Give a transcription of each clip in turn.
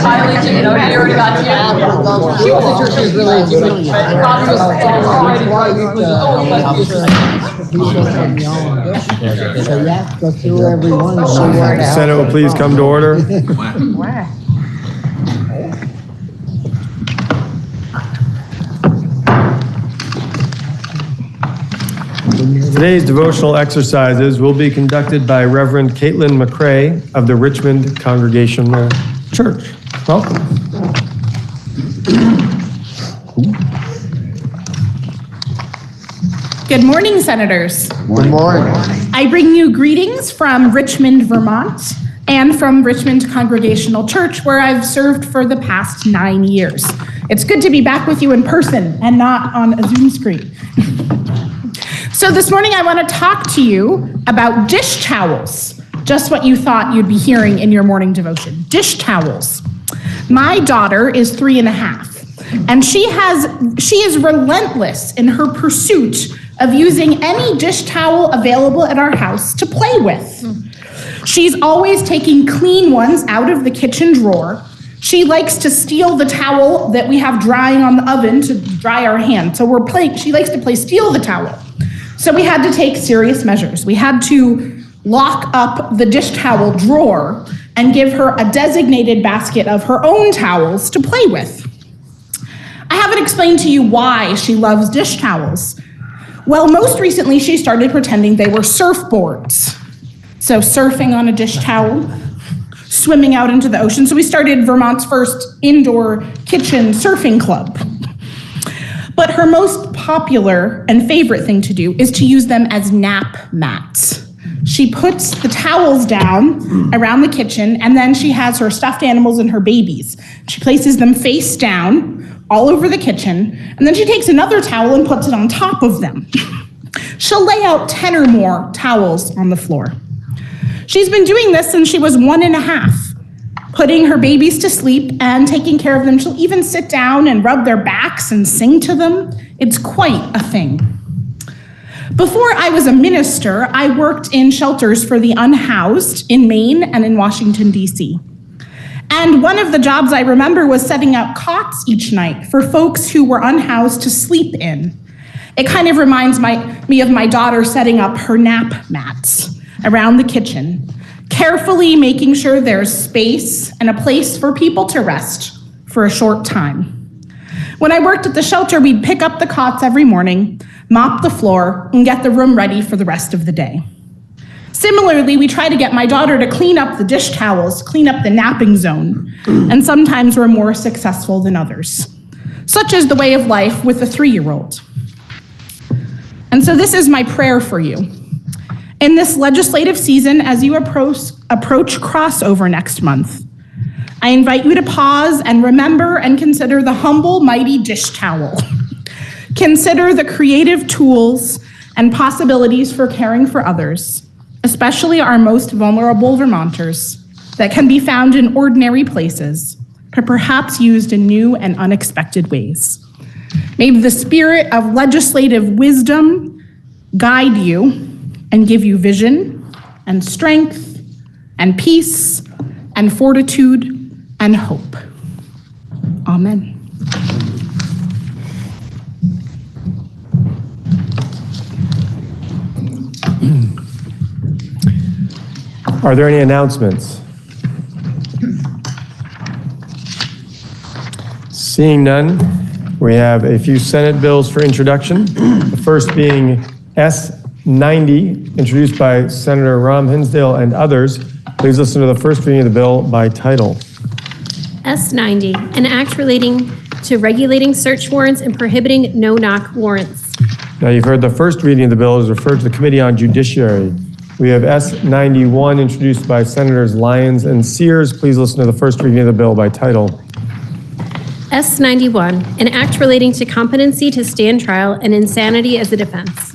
smiling, you know, he already got you. She wasn't sure she was really into it, but Bobby was So you have to go through every one and see where the hell. Senate will please come to order. Today's devotional exercises will be conducted by Reverend Caitlin McCrae of the Richmond Congregational Church. Welcome. Good morning, Senators. Good morning. I bring you greetings from Richmond, Vermont, and from Richmond Congregational Church, where I've served for the past 9 years. It's good to be back with you in person and not on a Zoom screen. So this morning I want to talk to you about dish towels, just what you thought you'd be hearing in your morning devotion. Dish towels. My daughter is 3.5, and she is relentless in her pursuit of using any dish towel available at our house to play with. She's always taking clean ones out of the kitchen drawer. She likes to steal the towel that we have drying on the oven to dry our hands. So she likes to play steal the towel. So we had to take serious measures. We had to lock up the dish towel drawer and give her a designated basket of her own towels to play with. I haven't explained to you why she loves dish towels. Well, most recently, she started pretending they were surfboards. So surfing on a dish towel, swimming out into the ocean. So we started Vermont's first indoor kitchen surfing club. But her most popular and favorite thing to do is to use them as nap mats. She puts the towels down around the kitchen, and then she has her stuffed animals and her babies. She places them face down all over the kitchen, and then she takes another towel and puts it on top of them. She'll lay out 10 or more towels on the floor. She's been doing this since she was 1.5, putting her babies to sleep and taking care of them. She'll even sit down and rub their backs and sing to them. It's quite a thing. Before I was a minister, I worked in shelters for the unhoused in Maine and in Washington, D.C. And one of the jobs I remember was setting up cots each night for folks who were unhoused to sleep in. It kind of reminds me of my daughter setting up her nap mats around the kitchen, carefully making sure there's space and a place for people to rest for a short time. When I worked at the shelter, we'd pick up the cots every morning, mop the floor, and get the room ready for the rest of the day. Similarly, we try to get my daughter to clean up the dish towels, clean up the napping zone, and sometimes we're more successful than others. Such is the way of life with a 3-year-old. And so this is my prayer for you. In this legislative season, as you approach crossover next month, I invite you to pause and remember and consider the humble, mighty dish towel. Consider the creative tools and possibilities for caring for others, especially our most vulnerable Vermonters, that can be found in ordinary places, but perhaps used in new and unexpected ways. May the spirit of legislative wisdom guide you and give you vision and strength and peace and fortitude and hope. Amen. Are there any announcements? Seeing none, we have a few Senate bills for introduction. The first being S90, introduced by Senator Ram Hinsdale and others. Please listen to the first reading of the bill by title. S90, an act relating to regulating search warrants and prohibiting no-knock warrants. Now you've heard the first reading of the bill is referred to the Committee on Judiciary. We have S91 introduced by Senators Lyons and Sears. Please listen to the first reading of the bill by title. S91, an act relating to competency to stand trial and insanity as a defense.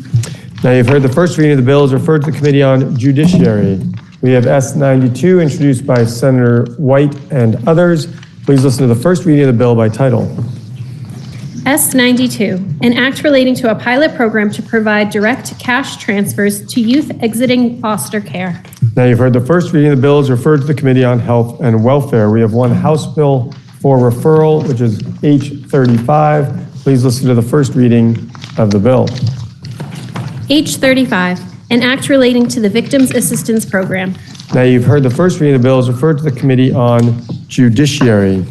Now you've heard the first reading of the bill is referred to the Committee on Judiciary. We have S92 introduced by Senator White and others. Please listen to the first reading of the bill by title. S92, an act relating to a pilot program to provide direct cash transfers to youth exiting foster care. Now you've heard the first reading of the bill is referred to the Committee on Health and Welfare. We have one House bill for referral, which is H35. Please listen to the first reading of the bill. H35, an act relating to the Victims Assistance Program. Now you've heard the first reading of the bill is referred to the Committee on Judiciary.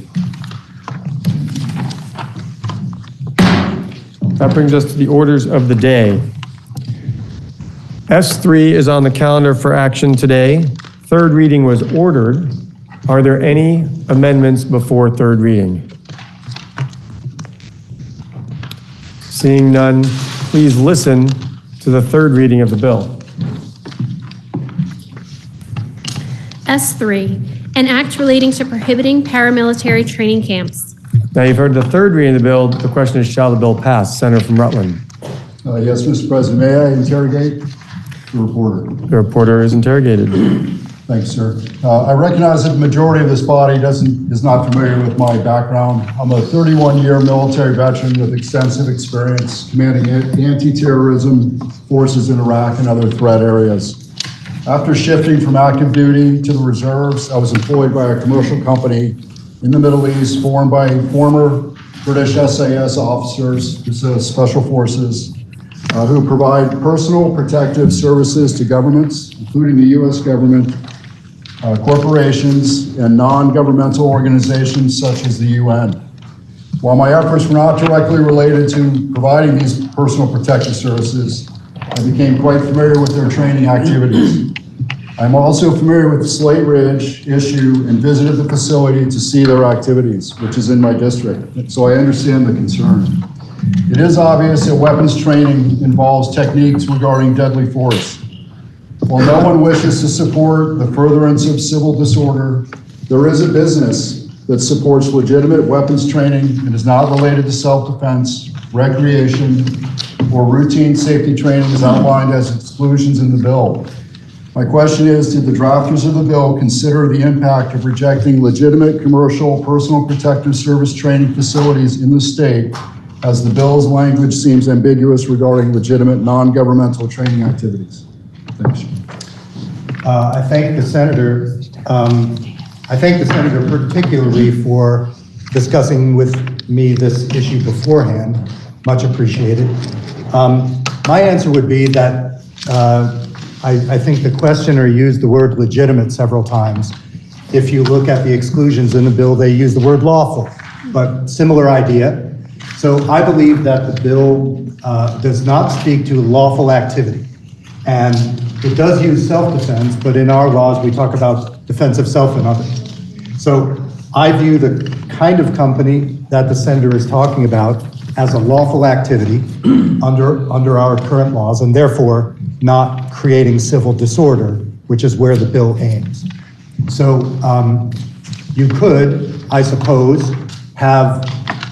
That brings us to the orders of the day. S3 is on the calendar for action today. Third reading was ordered. Are there any amendments before third reading? Seeing none, please listen to the third reading of the bill. S3, an act relating to prohibiting paramilitary training camps. Now you've heard the third reading of the bill. The question is, shall the bill pass? Senator from Rutland. Yes, Mr. President. May I interrogate the reporter? The reporter is interrogated. Thanks, sir. I recognize that the majority of this body is not familiar with my background. I'm a 31-year military veteran with extensive experience commanding anti-terrorism forces in Iraq and other threat areas. After shifting from active duty to the reserves, I was employed by a commercial company in the Middle East formed by former British SAS officers, special forces, who provide personal protective services to governments, including the U.S. government, corporations, and non-governmental organizations such as the UN. While my efforts were not directly related to providing these personal protective services, I became quite familiar with their training activities. I'm also familiar with the Slate Ridge issue and visited the facility to see their activities, which is in my district, so I understand the concern. It is obvious that weapons training involves techniques regarding deadly force. While no one wishes to support the furtherance of civil disorder, there is a business that supports legitimate weapons training and is not related to self-defense, recreation, or routine safety training as outlined as exclusions in the bill. My question is, did the drafters of the bill consider the impact of rejecting legitimate commercial personal protective service training facilities in the state, as the bill's language seems ambiguous regarding legitimate non-governmental training activities? Thanks. I thank the senator. Particularly for discussing with me this issue beforehand. Much appreciated. My answer would be that I think the questioner used the word legitimate several times. If you look at the exclusions in the bill, they use the word lawful, but similar idea. So I believe that the bill does not speak to lawful activity. And it does use self-defense, but in our laws, we talk about defense of self and others. So I view the kind of company that the senator is talking about as a lawful activity under our current laws, and therefore not creating civil disorder, which is where the bill aims. So you could, I suppose, have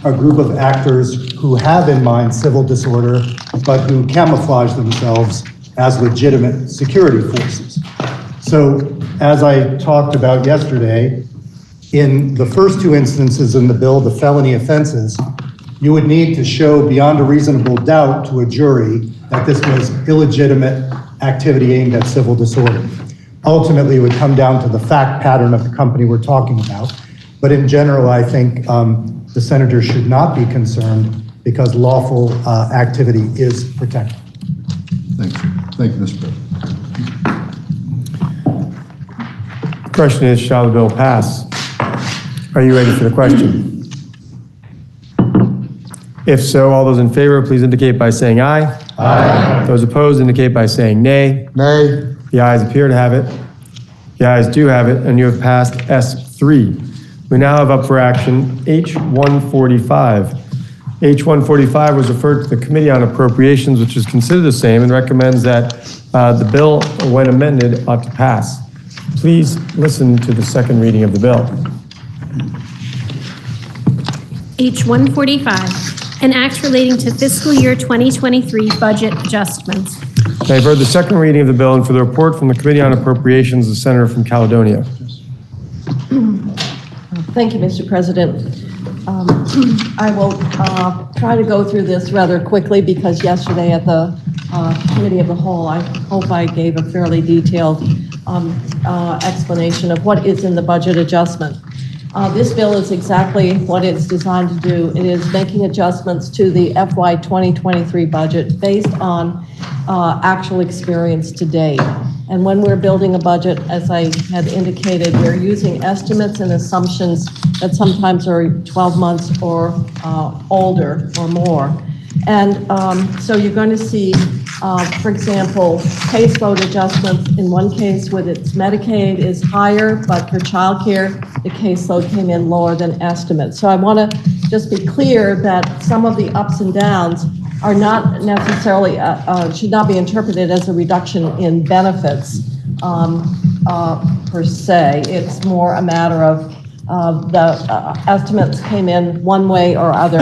a group of actors who have in mind civil disorder, but who camouflage themselves as legitimate security forces. So as I talked about yesterday, in the first two instances in the bill, the felony offenses, you would need to show beyond a reasonable doubt to a jury that this was illegitimate activity aimed at civil disorder. Ultimately, it would come down to the fact pattern of the company we're talking about. But in general, I think the senator should not be concerned because lawful activity is protected. Thank you. Thank you, Mr. President. The question is, shall the bill pass? Are you ready for the question? If so, all those in favor, please indicate by saying aye. Aye. Those opposed indicate by saying nay. Nay. The ayes appear to have it. The ayes do have it, and you have passed S3. We now have up for action H145. H145 was referred to the Committee on Appropriations, which is considered the same and recommends that the bill, when amended, ought to pass. Please listen to the second reading of the bill. H145, an act relating to fiscal year 2023 budget adjustments. I've heard the second reading of the bill, and for the report from the Committee on Appropriations, the Senator from Caledonia. Thank you, Mr. President. I will try to go through this rather quickly because yesterday at the Committee of the Whole, I hope I gave a fairly detailed explanation of what is in the budget adjustment. This bill is exactly what it's designed to do. It is making adjustments to the FY 2023 budget based on actual experience to date. And when we're building a budget, as I had indicated, we're using estimates and assumptions that sometimes are 12 months or older or more. And so you're going to see, for example, caseload adjustments. In one case with its Medicaid is higher, but for childcare, the caseload came in lower than estimates. So I want to just be clear that some of the ups and downs are not necessarily, should not be interpreted as a reduction in benefits per se. It's more a matter of the estimates came in one way or other,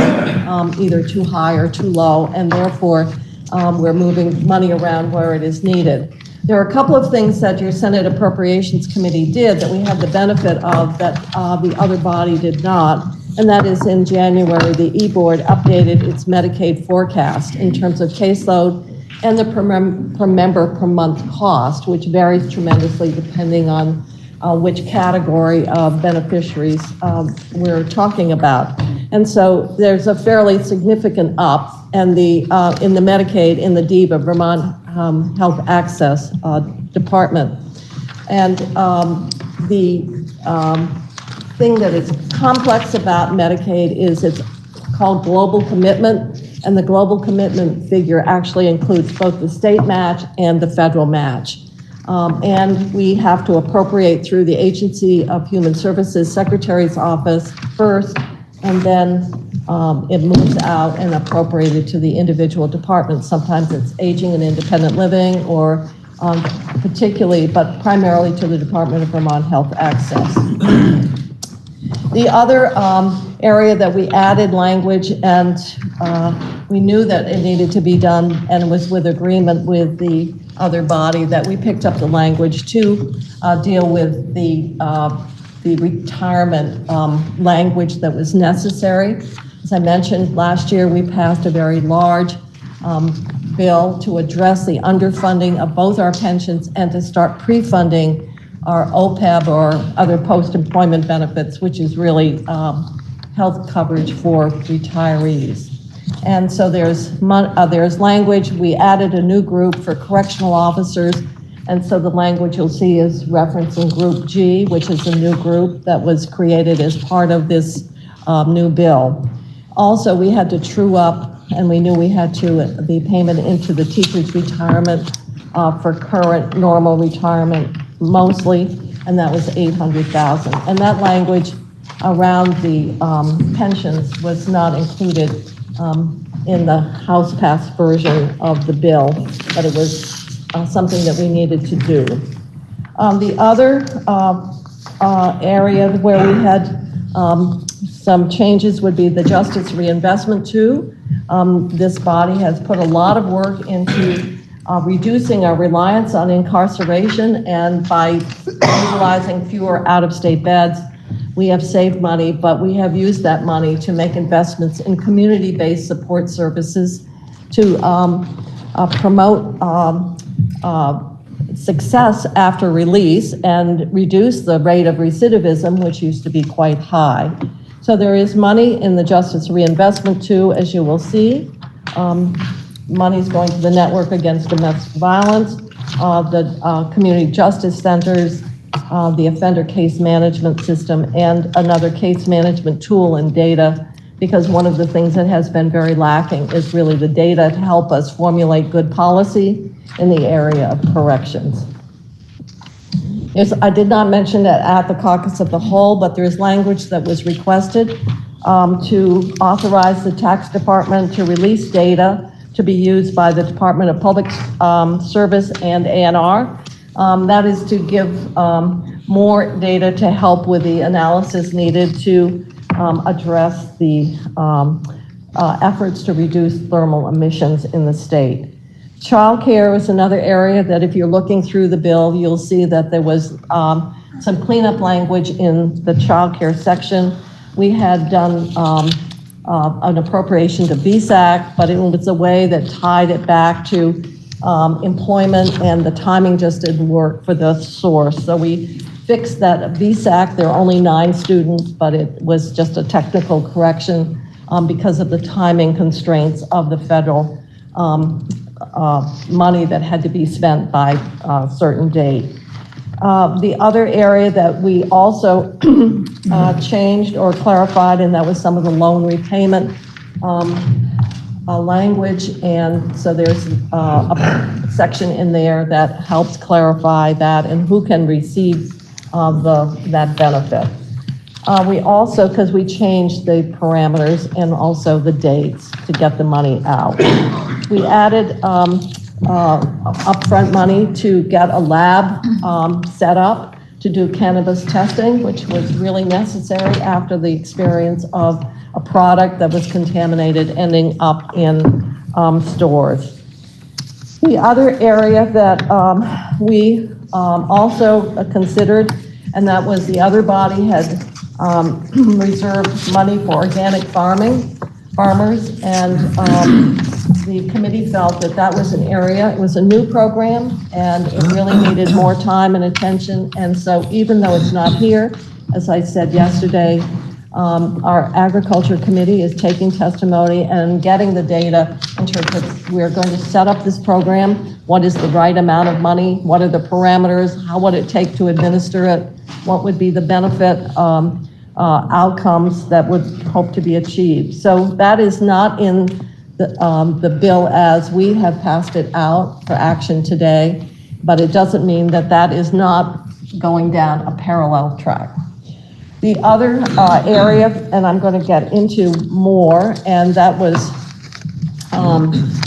either too high or too low, and therefore we're moving money around where it is needed. There are a couple of things that your Senate Appropriations Committee did that we had the benefit of that the other body did not, and that is in January, the E-Board updated its Medicaid forecast in terms of caseload and the per member per month cost, which varies tremendously depending on which category of beneficiaries we're talking about. And so there's a fairly significant up, and in the Medicaid, in the DVA, Vermont Health Access Department. And the thing that is complex about Medicaid is it's called global commitment, and the global commitment figure actually includes both the state match and the federal match. And we have to appropriate through the Agency of Human Services Secretary's Office first, and then it moves out and appropriated to the individual departments. Sometimes it's aging and independent living, or particularly, but primarily to the Department of Vermont Health Access. The other area that we added language, and we knew that it needed to be done, and was with agreement with the other body, that we picked up the language to deal with the retirement language that was necessary. As I mentioned, last year we passed a very large bill to address the underfunding of both our pensions and to start pre-funding our OPEB or other post-employment benefits, which is really health coverage for retirees. And so there's language. We added a new group for correctional officers, and so the language you'll see is referencing Group G, which is a new group that was created as part of this new bill. Also, we had to true up, and we knew we had to, the payment into the teacher's retirement for current normal retirement mostly, and that was $800,000. And that language around the pensions was not included in the House-passed version of the bill, but it was something that we needed to do. The other area where we had some changes would be the Justice Reinvestment II. This body has put a lot of work into reducing our reliance on incarceration, and by utilizing fewer out-of-state beds, we have saved money, but we have used that money to make investments in community-based support services to promote success after release and reduce the rate of recidivism, which used to be quite high. So there is money in the Justice Reinvestment II, as you will see. Money is going to the Network Against Domestic Violence, the Community Justice Centers, the Offender Case Management System, and another case management tool and data, because one of the things that has been very lacking is really the data to help us formulate good policy in the area of corrections. I did not mention that at the Caucus of the Whole, but there's language that was requested to authorize the tax department to release data to be used by the Department of Public Service and ANR. That is to give more data to help with the analysis needed to address the efforts to reduce thermal emissions in the state. Childcare is another area that if you're looking through the bill, you'll see that there was some cleanup language in the childcare section. We had done an appropriation to BSAC, but it was a way that tied it back to employment, and the timing just didn't work for the source. So we fixed that at VSAC. There are only 9 students, but it was just a technical correction because of the timing constraints of the federal money that had to be spent by a certain date. The other area that we also changed or clarified, and that was some of the loan repayment language, and so there's a section in there that helps clarify that and who can receive that benefit. We also, because we changed the parameters and also the dates to get the money out. We added upfront money to get a lab set up to do cannabis testing, which was really necessary after the experience of a product that was contaminated ending up in stores. The other area that we also considered, and that was the other body had reserved money for organic farmers, and the committee felt that that was an area, it was a new program, and it really needed more time and attention. And so even though it's not here, as I said yesterday, our agriculture committee is taking testimony and getting the data in terms of, we're going to set up this program. What is the right amount of money? What are the parameters? How would it take to administer it? What would be the benefit outcomes that would hope to be achieved? So that is not in the bill as we have passed it out for action today, but it doesn't mean that that is not going down a parallel track. The other area, and I'm going to get into more, and that was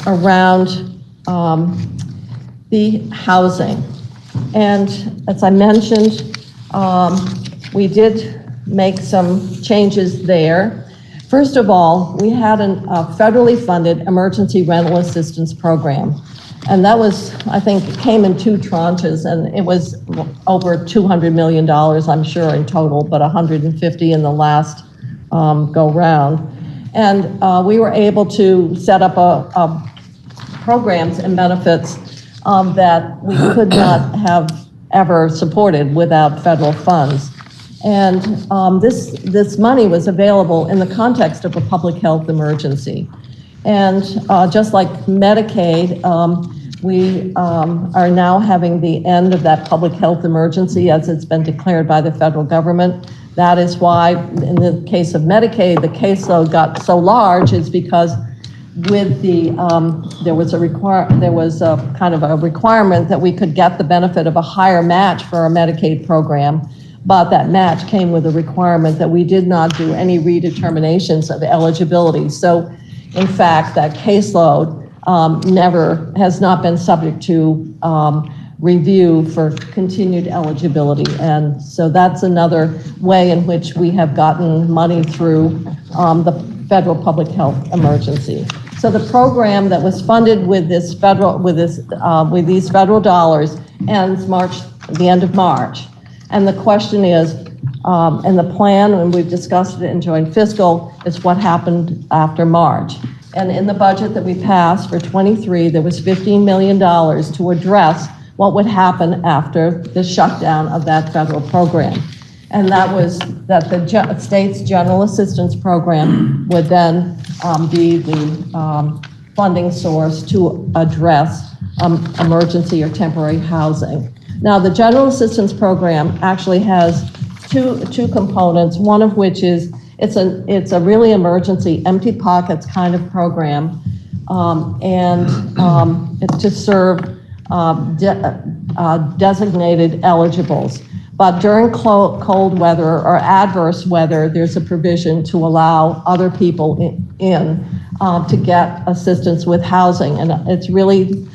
around the housing. And as I mentioned, we did make some changes there. First of all, we had a federally funded emergency rental assistance program. And that was, I think, it came in 2 tranches, and it was over $200 million, I'm sure, in total, but 150 in the last go round. And we were able to set up programs and benefits that we could not have ever supported without federal funds. And this money was available in the context of a public health emergency. And just like Medicaid, we are now having the end of that public health emergency as it's been declared by the federal government. That is why, in the case of Medicaid, the caseload got so large is because with the, there was a kind of a requirement that we could get the benefit of a higher match for our Medicaid program. But that match came with a requirement that we did not do any redeterminations of eligibility. So, in fact, that caseload has not been subject to review for continued eligibility. And so that's another way in which we have gotten money through the federal public health emergency. So the program that was funded with these federal dollars ends the end of March. And the question is, and the plan, and we've discussed it in joint fiscal, is what happened after March. And in the budget that we passed for 23, there was $15 million to address what would happen after the shutdown of that federal program. And that was that the state's general assistance program would then be the funding source to address emergency or temporary housing. Now, the general assistance program actually has two components, one of which is it's a really emergency empty pockets kind of program, and it's to serve designated eligibles. But during cold weather or adverse weather, there's a provision to allow other people in to get assistance with housing, and it's really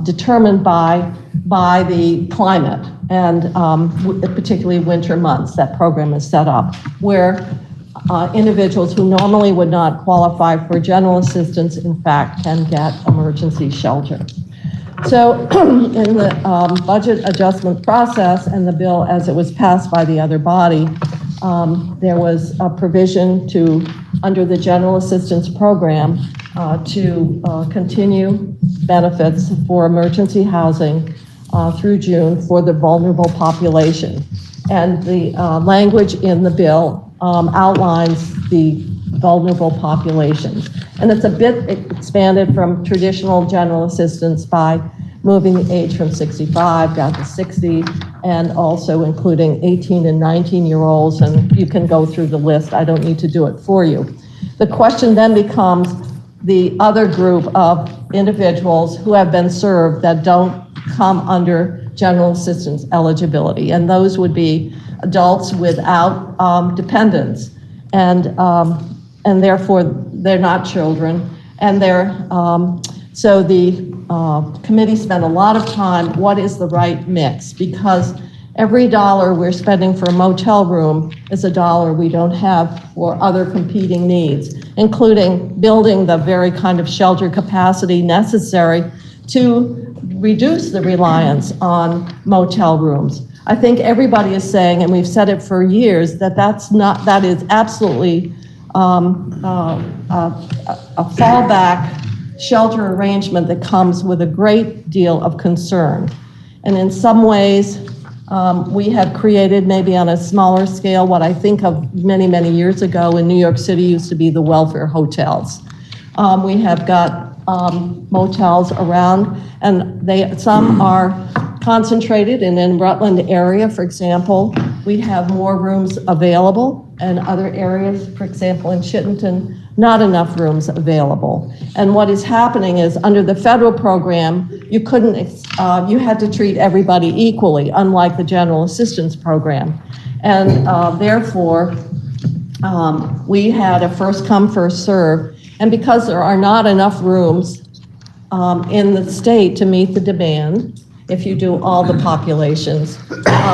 determined by the climate and particularly winter months. That program is set up where individuals who normally would not qualify for general assistance, in fact, can get emergency shelter. So in the budget adjustment process and the bill as it was passed by the other body, there was a provision under the general assistance program to continue benefits for emergency housing through June for the vulnerable population. And the language in the bill outlines the vulnerable populations. And it's a bit expanded from traditional general assistance by moving the age from 65 down to 60, and also including 18 and 19-year-olds, and you can go through the list. I don't need to do it for you. The question then becomes the other group of individuals who have been served that don't come under general assistance eligibility, and those would be adults without dependents, and therefore they're not children, and they're so the committee spent a lot of time, what is the right mix? Because every dollar we're spending for a motel room is a dollar we don't have for other competing needs, including building the very kind of shelter capacity necessary to reduce the reliance on motel rooms. I think everybody is saying, and we've said it for years, that that is absolutely a fallback shelter arrangement that comes with a great deal of concern. And in some ways, we have created, maybe on a smaller scale, what I think of many, many years ago in New York City used to be the welfare hotels. We have got motels around, and some are concentrated in Rutland area, for example. We have more rooms available, and other areas, for example, in Chittenton, not enough rooms available. And what is happening is, under the federal program, you had to treat everybody equally, unlike the general assistance program. And therefore, we had a first come, first serve. And because there are not enough rooms in the state to meet the demand, if you do all the populations,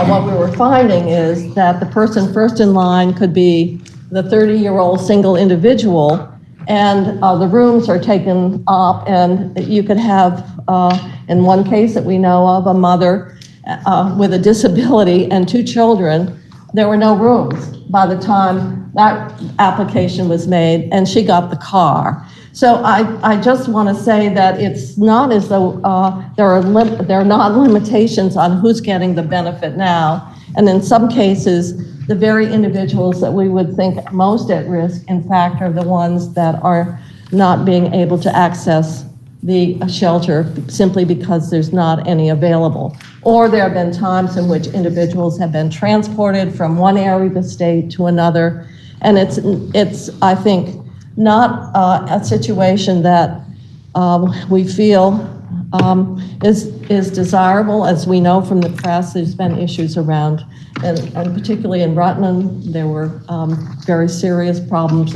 what we were finding is that the person first in line could be the 30-year-old single individual, and the rooms are taken up, and you could have, in one case that we know of, a mother with a disability and 2 children. There were no rooms by the time that application was made, and she got the car. So I just want to say that it's not as though there are not limitations on who's getting the benefit now. And in some cases, the very individuals that we would think most at risk, in fact, are the ones that are not being able to access the shelter simply because there's not any available. Or there have been times in which individuals have been transported from one area of the state to another. And it's I think, not a situation that we feel is desirable. As we know from the press, there's been issues around, and particularly in Rutland, there were very serious problems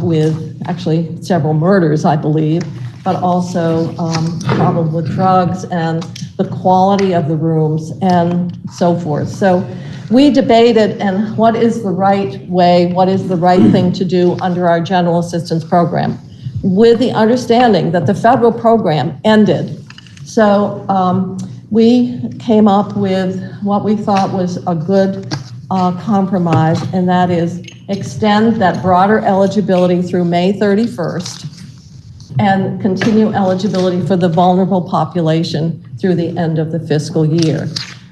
with actually several murders, I believe, but also problem with drugs and the quality of the rooms and so forth. So we debated, and what is the right way, what is the right thing to do under our general assistance program, with the understanding that the federal program ended. So we came up with what we thought was a good compromise, and that is extend that broader eligibility through May 31st and continue eligibility for the vulnerable population through the end of the fiscal year.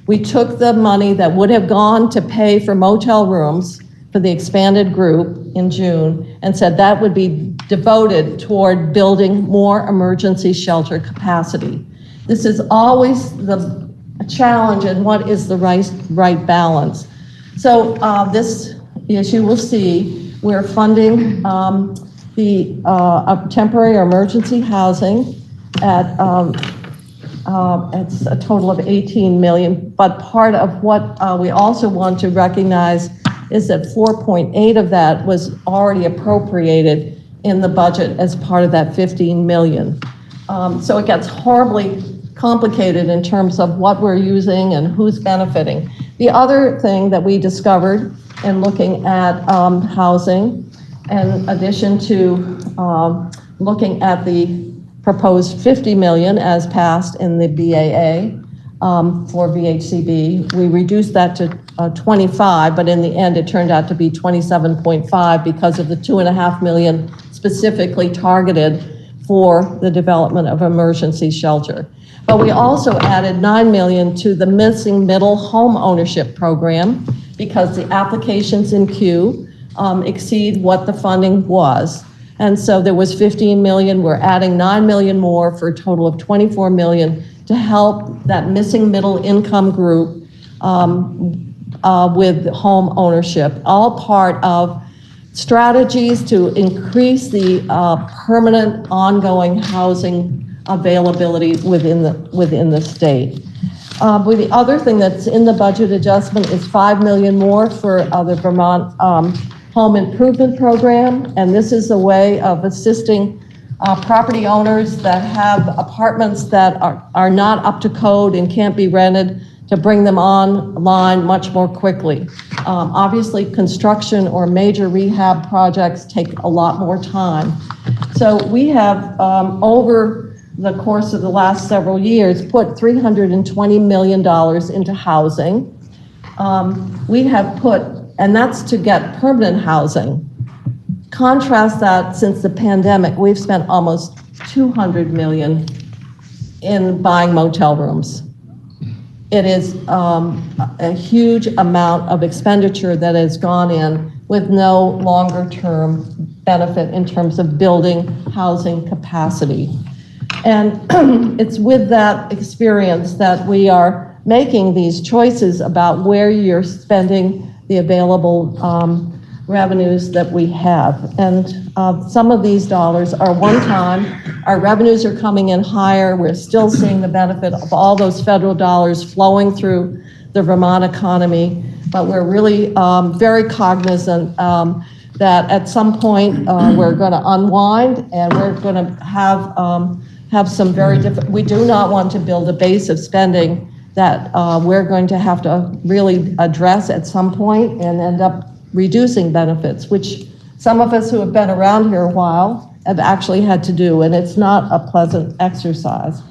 We took the money that would have gone to pay for motel rooms for the expanded group in June and said that would be devoted toward building more emergency shelter capacity. This is always the challenge, and what is the right balance. So this, as you will see, we're funding the temporary or emergency housing at it's a total of 18 million, but part of what we also want to recognize is that 4.8 of that was already appropriated in the budget as part of that 15 million. So it gets horribly complicated in terms of what we're using and who's benefiting. The other thing that we discovered in looking at housing, in addition to looking at the proposed 50 million as passed in the BAA for VHCB. We reduced that to 25, but in the end it turned out to be 27.5 because of the 2.5 million specifically targeted for the development of emergency shelter. But we also added $9 million to the Missing Middle Home Ownership Program because the applications in queue exceed what the funding was. And so there was 15 million, we're adding 9 million more for a total of 24 million to help that missing middle income group with home ownership, all part of strategies to increase the permanent ongoing housing availability within the state. With the other thing that's in the budget adjustment is 5 million more for the Vermont Home Improvement Program, and this is a way of assisting property owners that have apartments that are not up to code and can't be rented to bring them online much more quickly. Obviously, construction or major rehab projects take a lot more time. So we have, over the course of the last several years, put $320 million into housing. We have put, and that's to get permanent housing. Contrast that, since the pandemic, we've spent almost $200 million in buying motel rooms. It is a huge amount of expenditure that has gone in with no longer term benefit in terms of building housing capacity. And it's with that experience that we are making these choices about where you're spending the available revenues that we have. And some of these dollars are one-time. Our revenues are coming in higher. We're still seeing the benefit of all those federal dollars flowing through the Vermont economy. But we're really very cognizant that at some point we're going to unwind, and we're going to have some very different, we do not want to build a base of spending that we're going to have to really address at some point and end up reducing benefits, which some of us who have been around here a while have actually had to do, and it's not a pleasant exercise.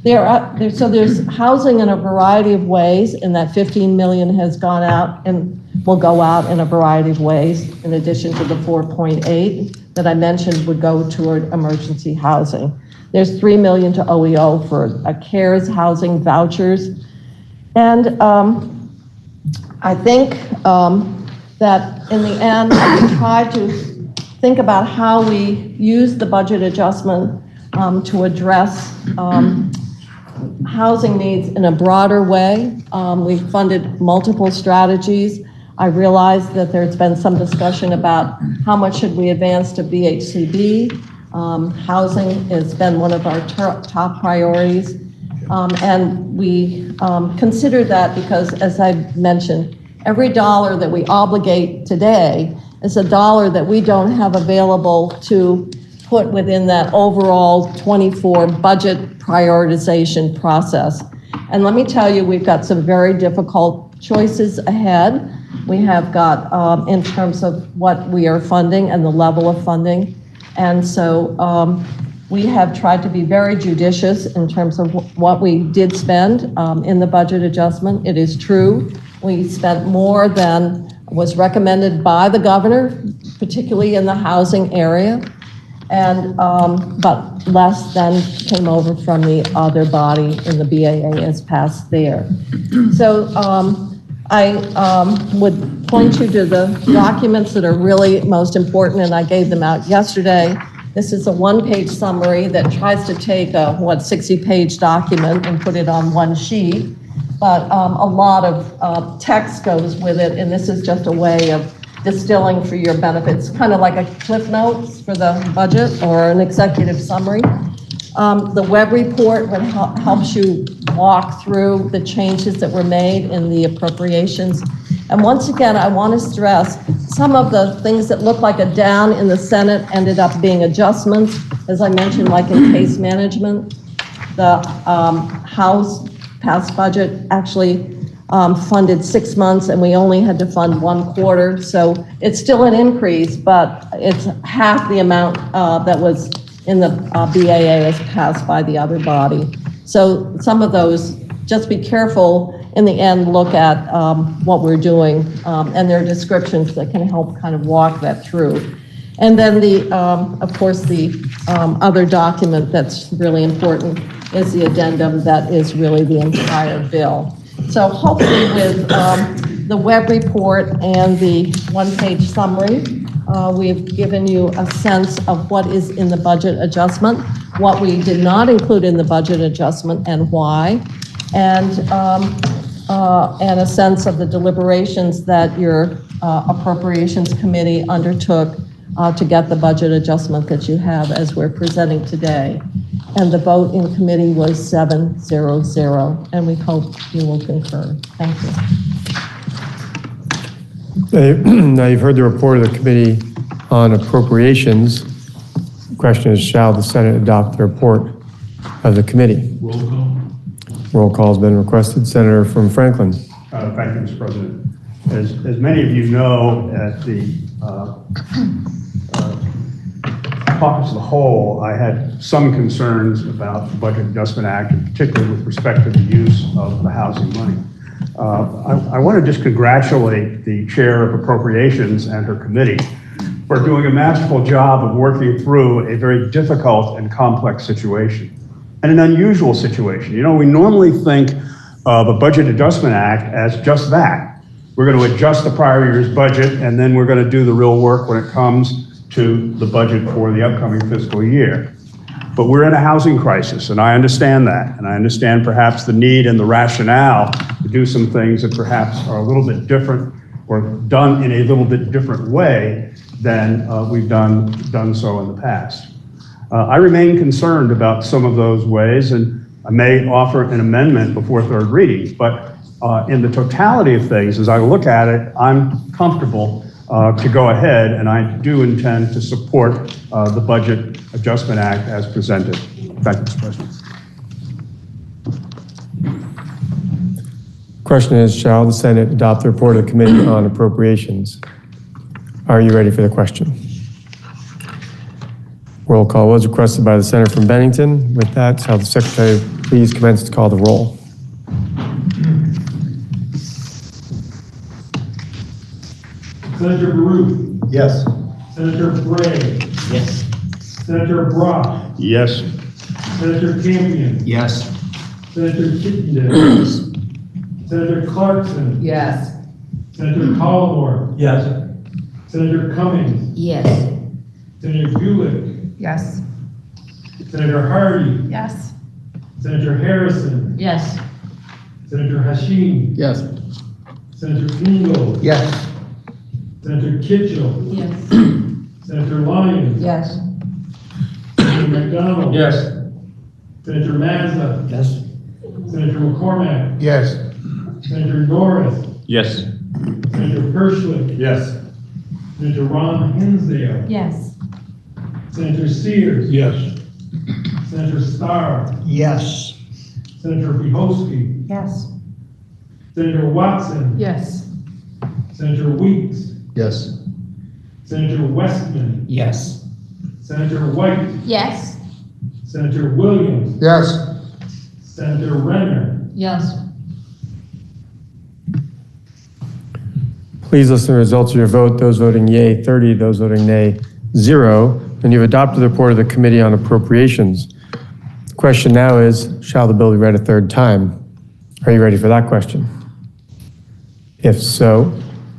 So there's housing in a variety of ways, and that 15 million has gone out and will go out in a variety of ways, in addition to the 4.8 that I mentioned would go toward emergency housing. There's 3 million to OEO for CARES housing vouchers. And I think that in the end, we try to think about how we use the budget adjustment to address housing needs in a broader way. We've funded multiple strategies. I realize that there's been some discussion about how much should we advance to BHCB. Housing has been one of our top priorities. And we consider that because, as I mentioned, every dollar that we obligate today is a dollar that we don't have available to put within that overall 24 budget prioritization process. And let me tell you, we've got some very difficult choices ahead. We have got, in terms of what we are funding and the level of funding. And so we have tried to be very judicious in terms of what we did spend in the budget adjustment. It is true, we spent more than was recommended by the governor, particularly in the housing area, and but less than came over from the other body in the BAA as passed there. So I would point you to the documents that are really most important, and I gave them out yesterday. This is a one-page summary that tries to take a 60-page document and put it on one sheet, but a lot of text goes with it, and this is just a way of distilling for your benefits, kind of like a Cliff Notes for the budget or an executive summary. The web report helps you walk through the changes that were made in the appropriations. And once again, I want to stress some of the things that look like a down in the Senate ended up being adjustments. As I mentioned, like in case management, the House passed budget actually funded 6 months, and we only had to fund 1 quarter. So it's still an increase, but it's half the amount that was in the BAA as passed by the other body. So some of those, just be careful in the end, look at what we're doing, and there are descriptions that can help kind of walk that through. And then of course, the other document that's really important is the addendum that is really the entire bill. So hopefully with the web report and the one-page summary, we've given you a sense of what is in the budget adjustment, what we did not include in the budget adjustment and why, and a sense of the deliberations that your appropriations committee undertook to get the budget adjustment that you have as we're presenting today. And the vote in committee was 7-0-0, and we hope you will concur. Thank you. Now you've heard the report of the Committee on Appropriations. The question is, shall the Senate adopt the report of the committee? Roll call. Roll call has been requested. Senator from Franklin. Thank you, Mr. President. As many of you know, at the caucus of the whole, I had some concerns about the Budget Adjustment Act, and particularly with respect to the use of the housing money. I want to just congratulate the Chair of Appropriations and her committee for doing a masterful job of working through a very difficult and complex situation, and an unusual situation. You know, we normally think of a Budget Adjustment Act as just that. We're going to adjust the prior year's budget, and then we're going to do the real work when it comes to the budget for the upcoming fiscal year. But we're in a housing crisis, and I understand that. And I understand perhaps the need and the rationale to do some things that perhaps are a little bit different or done in a little bit different way than we've done so in the past. I remain concerned about some of those ways, and I may offer an amendment before third reading. But in the totality of things, as I look at it, I'm comfortable to go ahead, and I do intend to support the Budget Adjustment Act as presented. Thank you, Mr. President. Question is, shall the Senate adopt the report of the Committee on Appropriations? Are you ready for the question? Roll call was requested by the Senator from Bennington. With that, shall the Secretary please commence to call the roll? Senator Baruch. Yes. Senator Bray. Yes. Senator Brock. Yes. Senator Campion. Yes. Senator Chittenden. Senator Clarkson. Yes. Senator Collmore. Yes. Senator Cummings. Yes. Senator Gulick. Yes. Senator Hardy. Yes. Senator Harrison. Yes. Senator Hashim. Yes. Senator Kingo. Yes. Senator Kitchell. Yes. Senator Lyons. Yes. Senator McDonald. Yes. Senator Mazza. Yes. Senator McCormack. Yes. Senator Norris. Yes. Senator Perschlick. Yes. Senator Ron Hinsdale. Yes. Senator Sears. Yes. Senator Starr. Yes. Senator Pihosky. Yes. Senator Watson. Yes. Senator Weeks. Yes. Senator Westman. Yes. Senator White. Yes. Senator Williams. Yes. Senator Renner. Yes. Please listen to the results of your vote. Those voting yea, 30. Those voting nay, 0. And you've adopted the report of the Committee on Appropriations. The question now is, shall the bill be read a third time? Are you ready for that question? If so,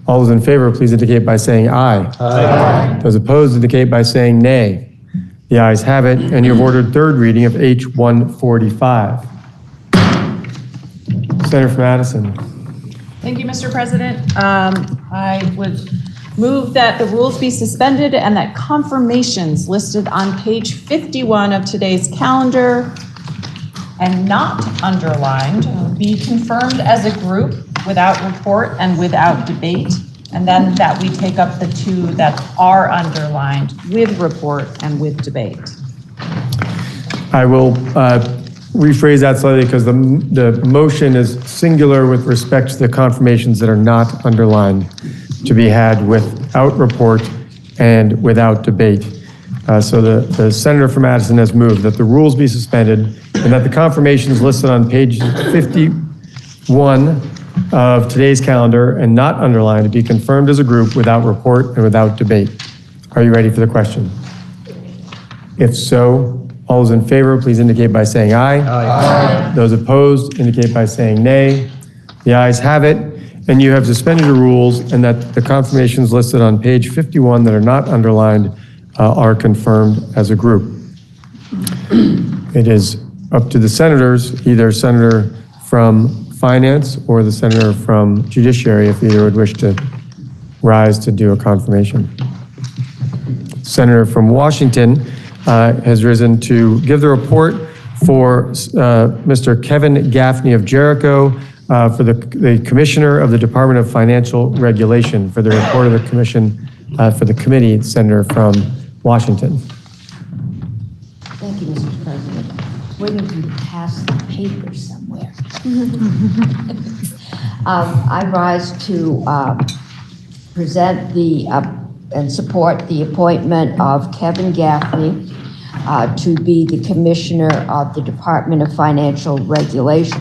all those in favor, please indicate by saying aye. Aye. Those opposed indicate by saying nay. The ayes have it, and you have ordered third reading of H 145. Senator from Addison. Thank you, Mr. President. I would move that the rules be suspended and that confirmations listed on page 51 of today's calendar and not underlined be confirmed as a group without report and without debate, and then that we take up the two that are underlined with report and with debate. I will rephrase that slightly because the motion is singular with respect to the confirmations that are not underlined, to be had without report and without debate. So the senator from Addison has moved that the rules be suspended and that the confirmations listed on page 51 of today's calendar and not underlined be confirmed as a group without report and without debate. Are you ready for the question? If so, all those in favor, please indicate by saying aye. Aye. Those opposed, indicate by saying nay. The ayes have it, and you have suspended the rules, and that the confirmations listed on page 51 that are not underlined are confirmed as a group. It is up to the senators, either senator from Finance or the senator from Judiciary, if either would wish to rise to do a confirmation. Senator from Washington has risen to give the report for Mr. Kevin Gaffney of Jericho for the Commissioner of the Department of Financial Regulation, for the report of the Commission for the committee, Senator from Washington. Thank you, Mr. President. Waiting for you to pass the paper somewhere. I rise to present and support the appointment of Kevin Gaffney to be the Commissioner of the Department of Financial Regulation.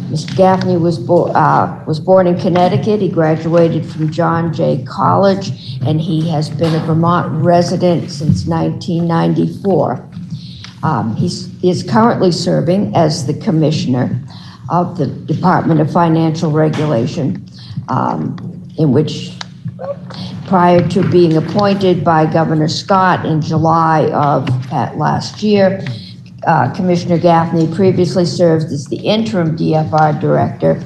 Mr. Gaffney was born in Connecticut. He graduated from John Jay College, and he has been a Vermont resident since 1994. He is currently serving as the Commissioner of the Department of Financial Regulation, in which, prior to being appointed by Governor Scott in July of last year, Commissioner Gaffney previously served as the interim DFR director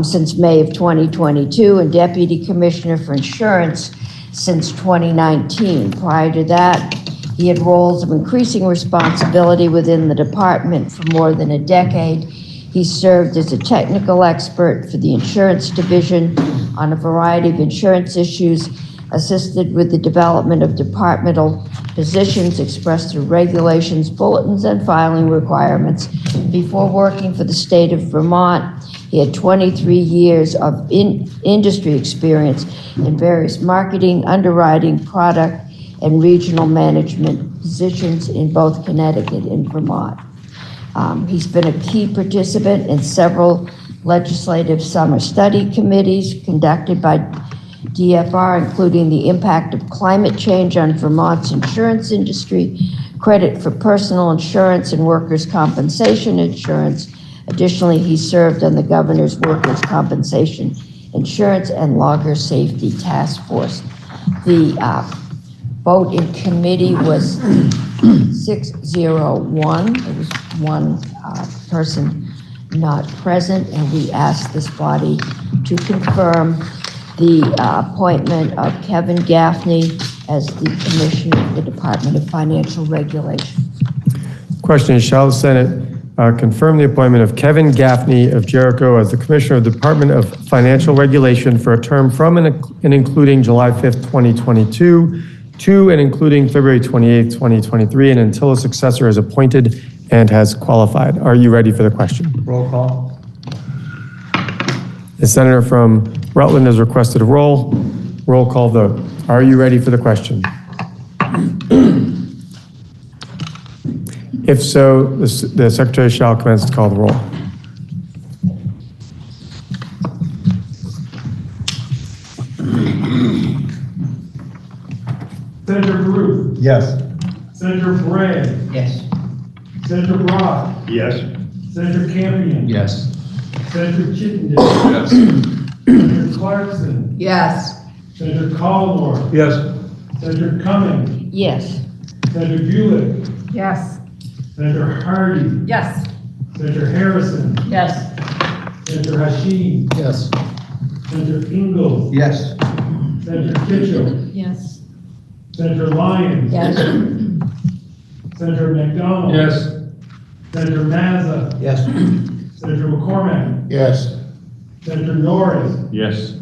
since May of 2022 and Deputy Commissioner for Insurance since 2019. Prior to that, he had roles of increasing responsibility within the department for more than a decade. He served as a technical expert for the insurance division on a variety of insurance issues, assisted with the development of departmental positions expressed through regulations, bulletins, and filing requirements. Before working for the state of Vermont, he had 23 years of industry experience in various marketing, underwriting, product, and regional management positions in both Connecticut and Vermont. He's been a key participant in several legislative summer study committees conducted by DFR, including the impact of climate change on Vermont's insurance industry, credit for personal insurance and workers' compensation insurance. Additionally, he served on the governor's workers' compensation insurance and logger safety task force. The vote in committee was 601. There was one person not present, and we asked this body to confirm the appointment of Kevin Gaffney as the Commissioner of the Department of Financial Regulation. Question is, shall the Senate confirm the appointment of Kevin Gaffney of Jericho as the Commissioner of the Department of Financial Regulation for a term from and including July 5th, 2022 to and including February 28th, 2023, and until a successor is appointed and has qualified? Are you ready for the question? Roll call. The senator from Rutland has requested a roll call vote. Are you ready for the question? If so, the secretary shall commence to call the roll. Senator Baruch. Yes. Senator Bray. Yes. Senator Brock. Yes. Senator Campion. Yes. Senator Chittenden. Yes. Senator Clarkson. Yes. Senator Collmore. Yes. Senator Cummings. Yes. Senator Bulick. Yes. Senator Hardy. Yes. Senator Harrison. Yes. Senator Hashim. Yes. Senator Ingalls. Yes. Senator Kitchell. Yes. Senator Lyons. Yes. Senator McDonald. Yes. Senator Mazza. Yes. Senator McCormack. Yes. Senator Norris. Yes.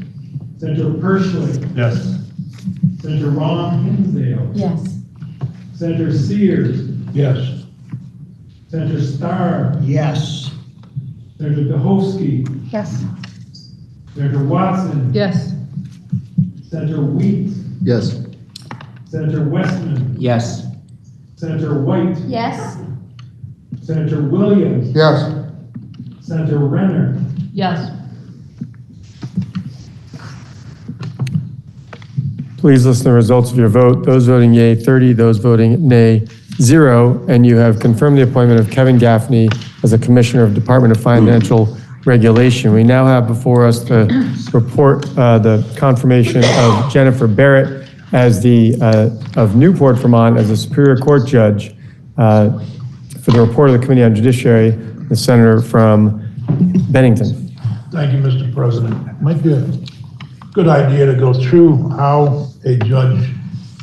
Senator Pershling. Yes. Senator Ron Hinsdale. Yes. Senator Sears. Yes. Senator Starr. Yes. Senator Duhovsky. Yes. Senator Watson. Yes. Senator Wheat. Yes. Senator Westman. Yes. Senator White. Yes. Senator Williams. Yes. Senator Renner. Yes. Please listen to the results of your vote. Those voting yea, 30. Those voting nay, 0. And you have confirmed the appointment of Kevin Gaffney as a Commissioner of Department of Financial Regulation. We now have before us the report, the confirmation of Jennifer Barrett as the, of Newport, Vermont, as a Superior Court Judge. For the report of the Committee on Judiciary, the Senator from Bennington. Thank you, Mr. President. It might be a good idea to go through how a judge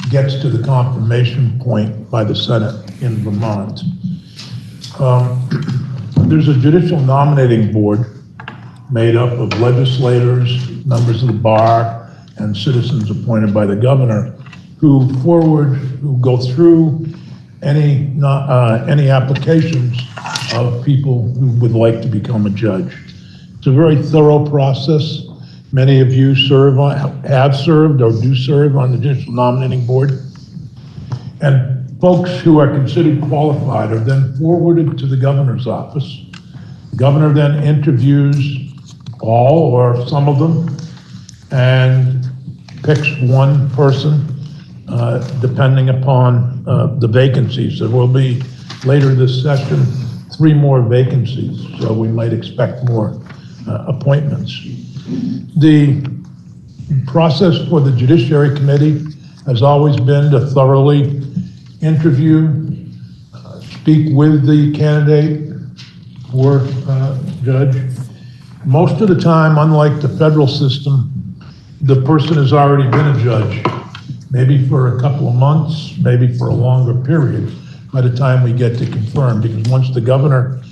gets to the confirmation point by the Senate in Vermont. There's a judicial nominating board made up of legislators, members of the bar, and citizens appointed by the governor who go through any applications of people who would like to become a judge. It's a very thorough process. Many of you have served or do serve on the Judicial Nominating Board. And folks who are considered qualified are then forwarded to the governor's office. The governor then interviews all or some of them and picks one person depending upon the vacancies. There will be later this session 3 more vacancies, so we might expect more appointments. The process for the Judiciary Committee has always been to thoroughly interview, speak with the candidate for judge. Most of the time, unlike the federal system, the person has already been a judge, maybe for a couple of months, maybe for a longer period by the time we get to confirm, because once the governor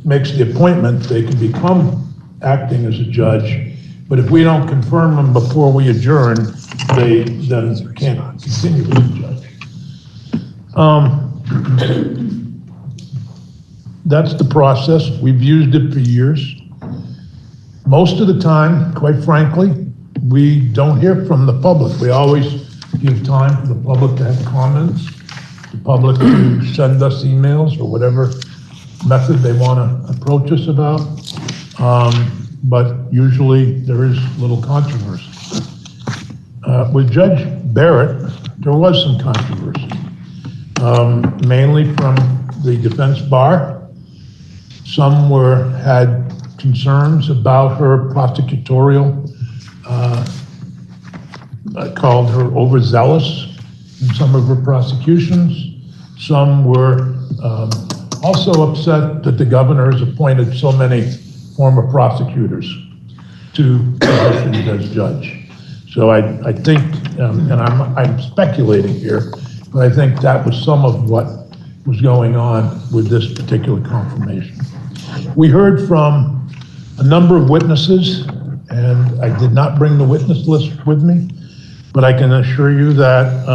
makes the appointment, they can become acting as a judge. But if we don't confirm them before we adjourn, they then can't continue as a judge. That's the process. We've used it for years. Most of the time, quite frankly, we don't hear from the public. We always give time for the public to have comments, the public to send us emails or whatever method they want to approach us about. But usually there is little controversy. With Judge Barrett, there was some controversy, mainly from the defense bar. Some had concerns about her prosecutorial, called her overzealous in some of her prosecutions. Some were also upset that the governor has appointed so many former prosecutors to positions as judge. So I think, and I'm speculating here, but I think that was some of what was going on with this particular confirmation. We heard from a number of witnesses, and I did not bring the witness list with me, but I can assure you that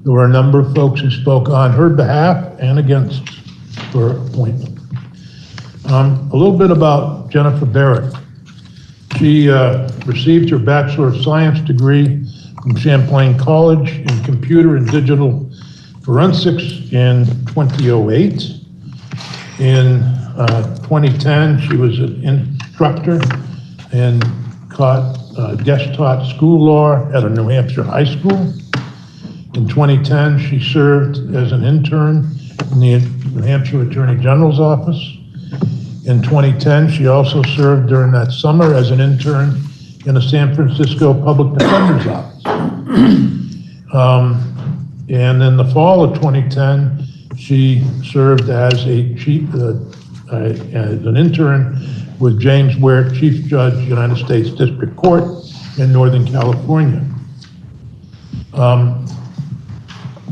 there were a number of folks who spoke on her behalf and against her appointment. A little bit about Jennifer Barrett. She received her Bachelor of Science degree from Champlain College in Computer and Digital Forensics in 2008. In 2010, she was an instructor and guest taught school law at a New Hampshire high school. In 2010, she served as an intern in the New Hampshire Attorney General's office. In 2010, she also served during that summer as an intern in the San Francisco Public Defender's office. And in the fall of 2010, she served as as an intern with James Ware, Chief Judge, United States District Court in Northern California.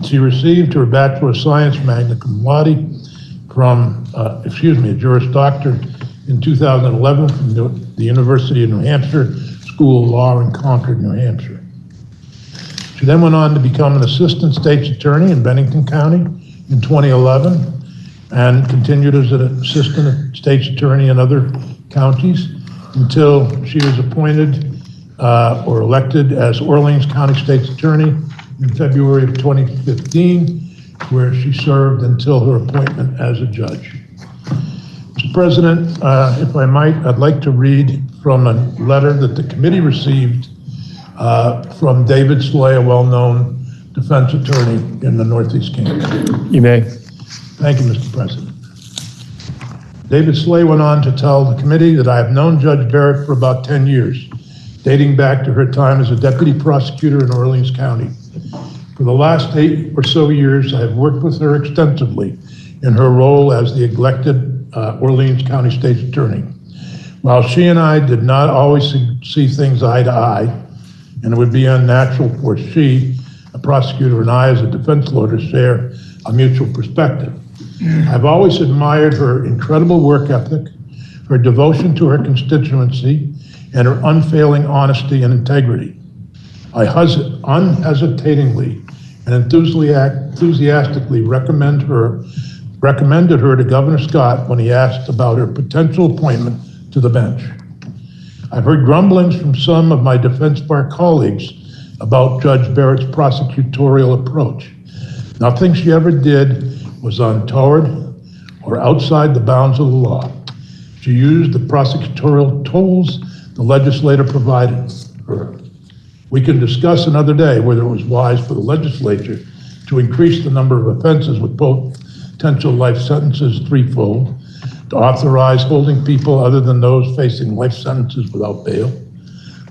She received her Bachelor of Science magna cum laude from, a Juris Doctor in 2011 from the University of New Hampshire School of Law in Concord, New Hampshire. She then went on to become an Assistant State's Attorney in Bennington County in 2011 and continued as an Assistant State's Attorney in other counties until she was appointed or elected as Orleans County State's Attorney in February of 2015, where she served until her appointment as a judge. Mr. President, if I might, I'd like to read from a letter that the committee received from David Slay, a well-known defense attorney in the Northeast Kingdom. You may. Thank you, Mr. President. David Slay went on to tell the committee that I have known Judge Barrett for about 10 years, dating back to her time as a deputy prosecutor in Orleans County. For the last 8 or so years, I have worked with her extensively in her role as the elected Orleans County State's Attorney. While she and I did not always see things eye to eye, and it would be unnatural for she, a prosecutor, and I as a defense lawyer to share a mutual perspective, I've always admired her incredible work ethic, her devotion to her constituency, and her unfailing honesty and integrity. I unhesitatingly and enthusiastically recommended her to Governor Scott when he asked about her potential appointment to the bench. I've heard grumblings from some of my defense bar colleagues about Judge Barrett's prosecutorial approach. Nothing she ever did was untoward or outside the bounds of the law. She used the prosecutorial tools the legislature provided her. We can discuss another day whether it was wise for the legislature to increase the number of offenses with potential life sentences threefold, to authorize holding people other than those facing life sentences without bail.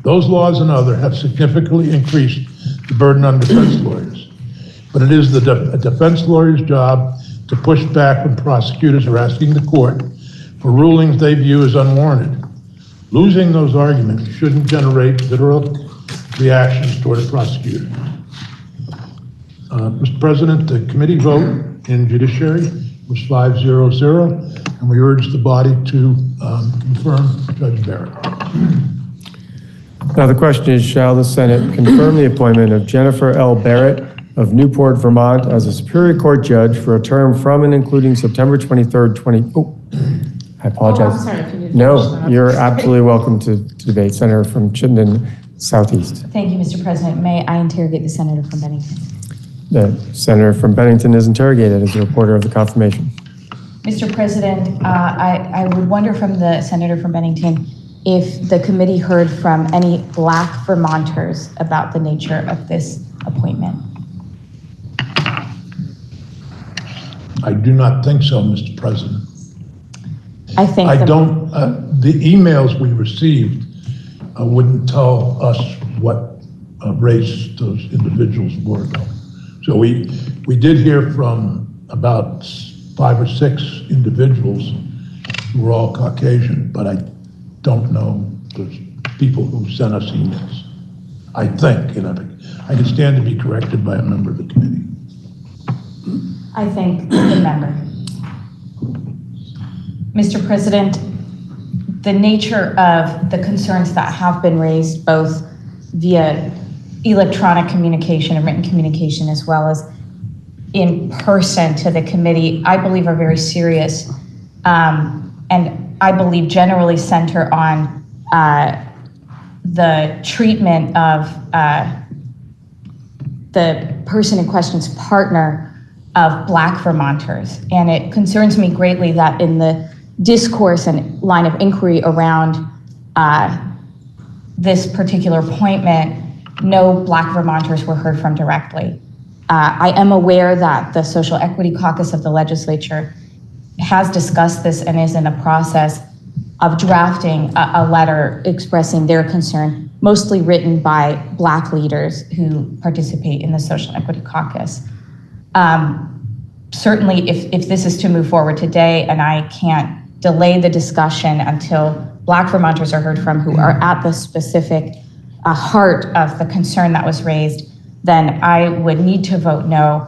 Those laws and others have significantly increased the burden on defense lawyers. But it is a defense lawyer's job to push back when prosecutors are asking the court for rulings they view as unwarranted. Losing those arguments shouldn't generate literal reactions toward a prosecutor. Mr. President, the committee vote in judiciary was 5-0-0, and we urge the body to confirm Judge Barrett. Now the question is, shall the Senate confirm the appointment of Jennifer L. Barrett of Newport, Vermont as a Superior Court judge for a term from and including September 23rd, I apologize. I'm sorry, can you No, you're absolutely welcome to debate. Senator from Chittenden Southeast. Thank you, Mr. President. May I interrogate the senator from Bennington? The senator from Bennington is interrogated as a reporter of the confirmation. Mr. President, I would wonder from the senator from Bennington if the committee heard from any Black Vermonters about the nature of this appointment. I do not think so, Mr. President. I think the emails we received wouldn't tell us what race those individuals were, though. So we did hear from about 5 or 6 individuals who were all Caucasian, but I don't know the people who sent us emails. I think, and I can stand to be corrected by a member of the committee. I thank the member. Mr. President, the nature of the concerns that have been raised both via electronic communication and written communication as well as in person to the committee, I believe are very serious, and I believe generally center on the treatment of the person in question's partner of Black Vermonters. And it concerns me greatly that in the discourse and line of inquiry around this particular appointment, no Black Vermonters were heard from directly. I am aware that the Social Equity Caucus of the legislature has discussed this and is in the process of drafting a letter expressing their concern, mostly written by Black leaders who participate in the Social Equity Caucus. Certainly, if this is to move forward today, and I can't delay the discussion until Black Vermonters are heard from who are at the specific heart of the concern that was raised, then I would need to vote no,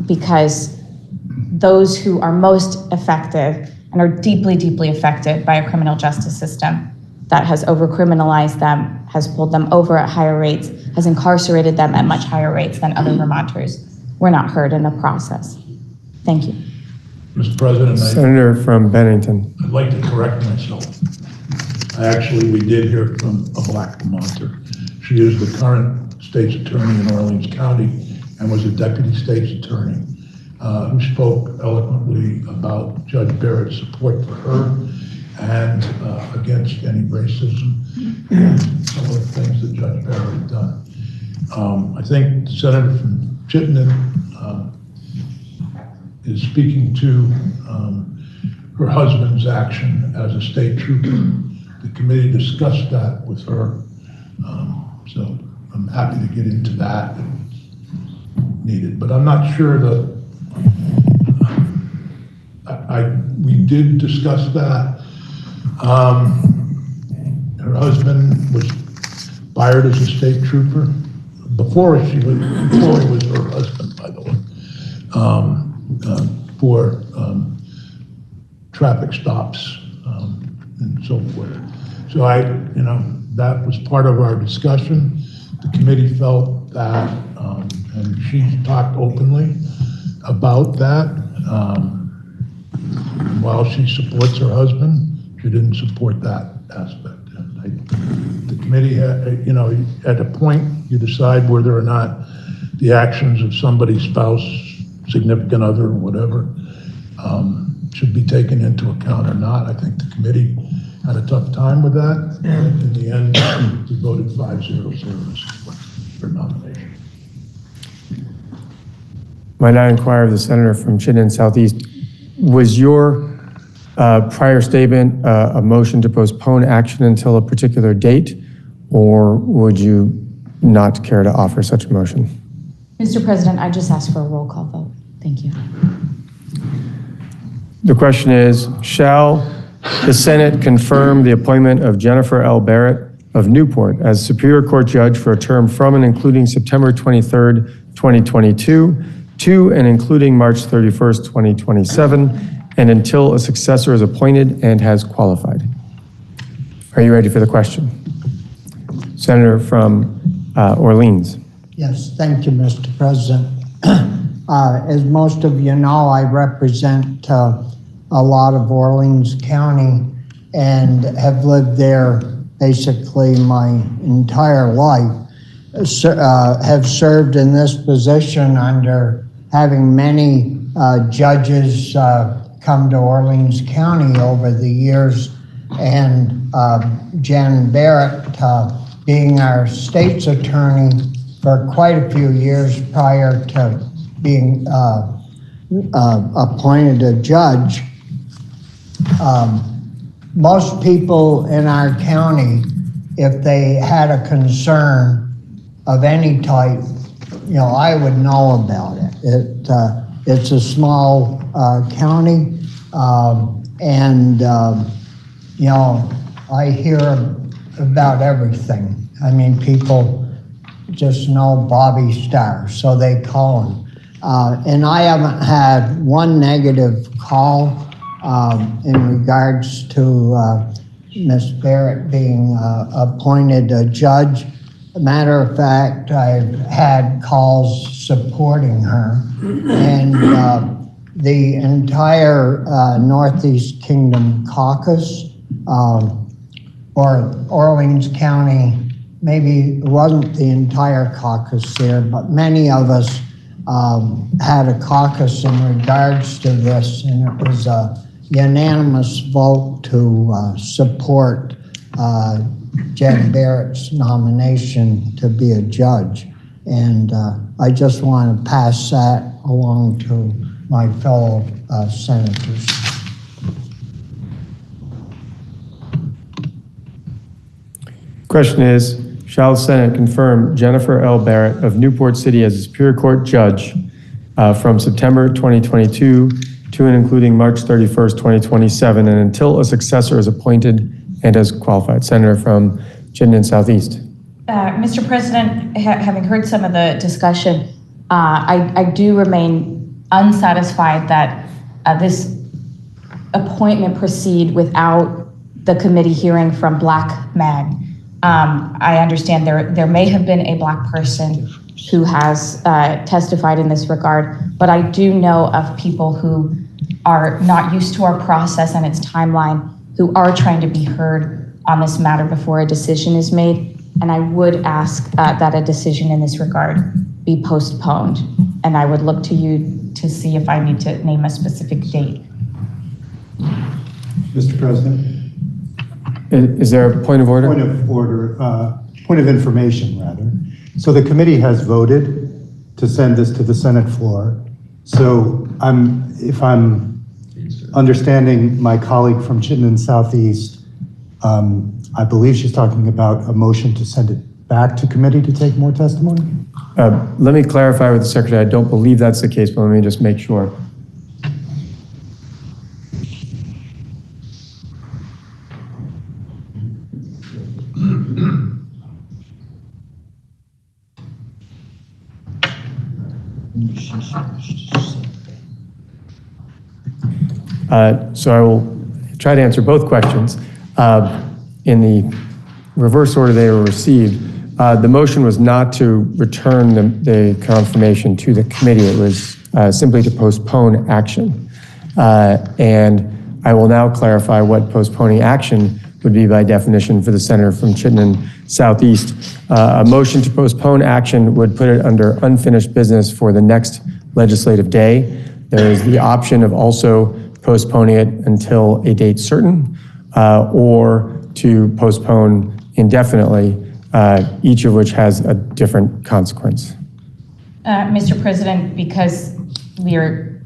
because those who are most affected and are deeply, deeply affected by a criminal justice system that has over-criminalized them, has pulled them over at higher rates, has incarcerated them at much higher rates than other Vermonters, were not heard in the process. Thank you. Mr. President, Senator from Bennington. I'd like to correct myself. We did hear from a Black Vermonter. She is the current state's attorney in Orleans County and was a deputy state's attorney who spoke eloquently about Judge Barrett's support for her and against any racism, some of the things that Judge Barrett had done. I think the Senator from Chittenden is speaking to her husband's action as a state trooper. The committee discussed that with her, so I'm happy to get into that if needed, but I'm not sure that we did discuss that. Her husband was fired as a state trooper before he was her husband, by the way, for traffic stops and so forth. So that was part of our discussion. The committee felt that, and she talked openly about that. While she supports her husband, she didn't support that aspect. The committee had, at a point, you decide whether or not the actions of somebody's spouse, significant other, or whatever, should be taken into account or not. I think the committee had a tough time with that. And in the end, we voted 5-0 for nomination. Might I inquire of the senator from Chittenden Southeast, was your prior statement a motion to postpone action until a particular date, or would you not care to offer such a motion? Mr. President, I just asked for a roll call vote. Thank you. The question is, shall the Senate confirm the appointment of Jennifer L. Barrett of Newport as Superior Court Judge for a term from and including September 23rd, 2022 to and including March 31st, 2027, and until a successor is appointed and has qualified? Are you ready for the question? Senator from Orleans. Yes, thank you, Mr. President. As most of you know, I represent a lot of Orleans County and have lived there basically my entire life. Have served in this position under having many judges come to Orleans County over the years, and Jen Barrett being our state's attorney for quite a few years prior to being appointed a judge. Most people in our county, if they had a concern of any type, I would know about it. It's a small county, and I hear about everything. I mean, people just know Bobby Starr, so they call him. And I haven't had one negative call in regards to Ms. Barrett being appointed a judge. Matter of fact, I've had calls supporting her, and the entire Northeast Kingdom caucus, or Orleans County, maybe it wasn't the entire caucus there, but many of us had a caucus in regards to this, and it was a unanimous vote to support Jen Barrett's nomination to be a judge. And I just want to pass that along to my fellow senators. Question is, shall the Senate confirm Jennifer L. Barrett of Newport City as a Superior Court Judge from September 2022 to and including March 31st, 2027, and until a successor is appointed and has qualified? Senator from Chittenden Southeast. Mr. President, having heard some of the discussion, I do remain unsatisfied that this appointment proceed without the committee hearing from Black Mag. I understand there may have been a Black person who has testified in this regard, but I do know of people who are not used to our process and its timeline, who are trying to be heard on this matter before a decision is made. And I would ask that a decision in this regard be postponed. And I would look to you to see if I need to name a specific date. Mr. President? Is there a point of order? Point of information, rather. So the committee has voted to send this to the Senate floor. So if I'm understanding my colleague from Chittenden Southeast, I believe she's talking about a motion to send it back to committee to take more testimony? Let me clarify with the secretary. I don't believe that's the case, but let me just make sure. So I will try to answer both questions in the reverse order they were received. The motion was not to return the confirmation to the committee. It was simply to postpone action. And I will now clarify what postponing action would be by definition for the senator from Chittenden Southeast. A motion to postpone action would put it under unfinished business for the next legislative day. There is the option of also postponing it until a date certain, or to postpone indefinitely, each of which has a different consequence. Mr. President, because we are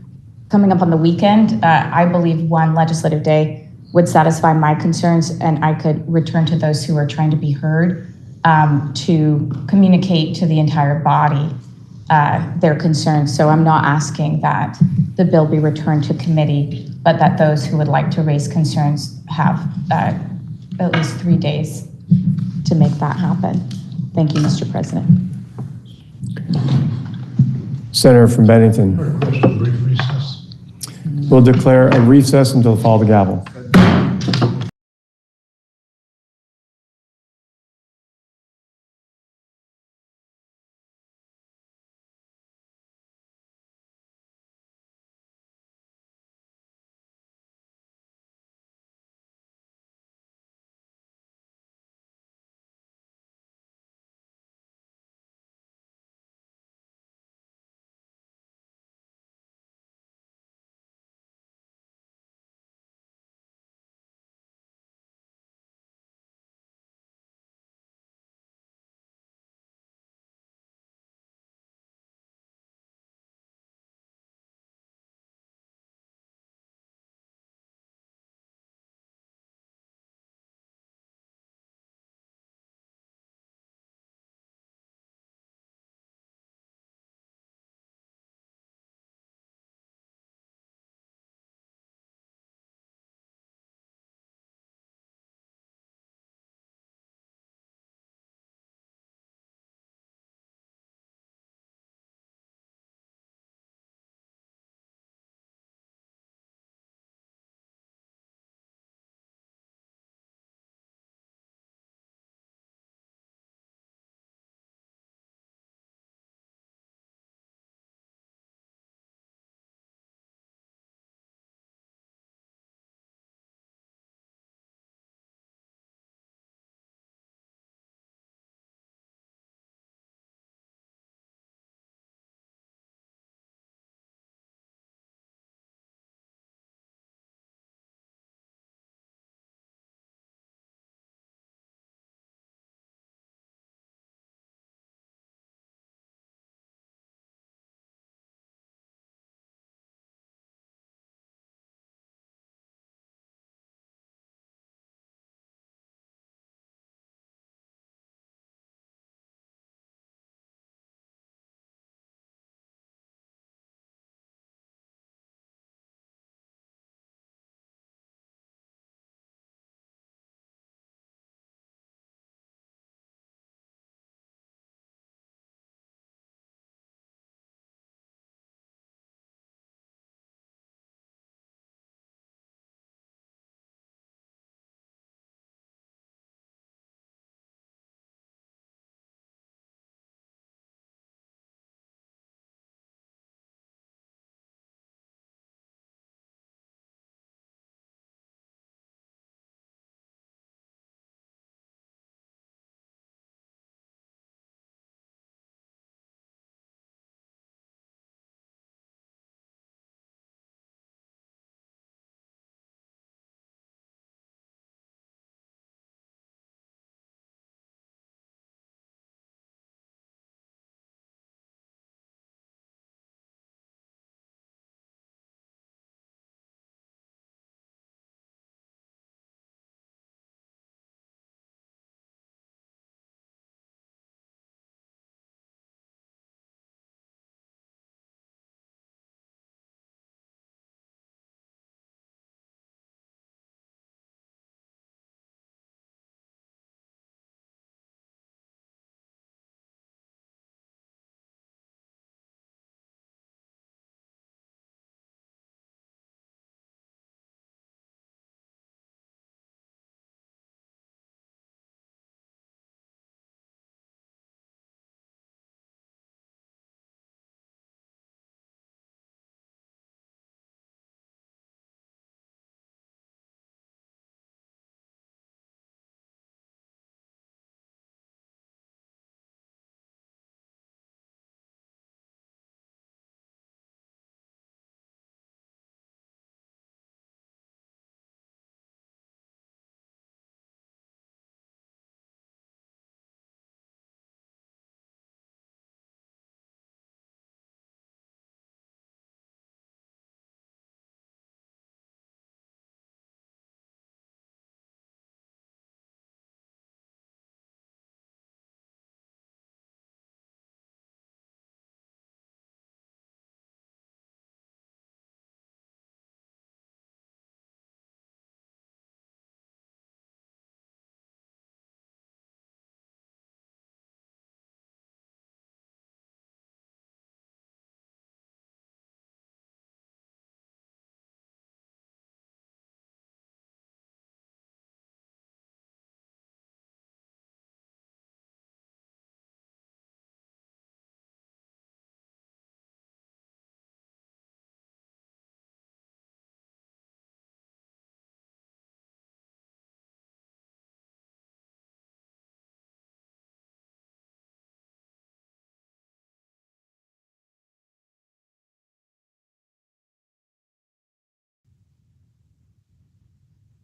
coming up on the weekend, I believe one legislative day would satisfy my concerns, and I could return to those who are trying to be heard to communicate to the entire body their concerns. So I'm not asking that the bill be returned to committee, but that those who would like to raise concerns have at least 3 days to make that happen. Thank you, Mr. President. Senator from Bennington. We'll declare a recess until the fall of the gavel.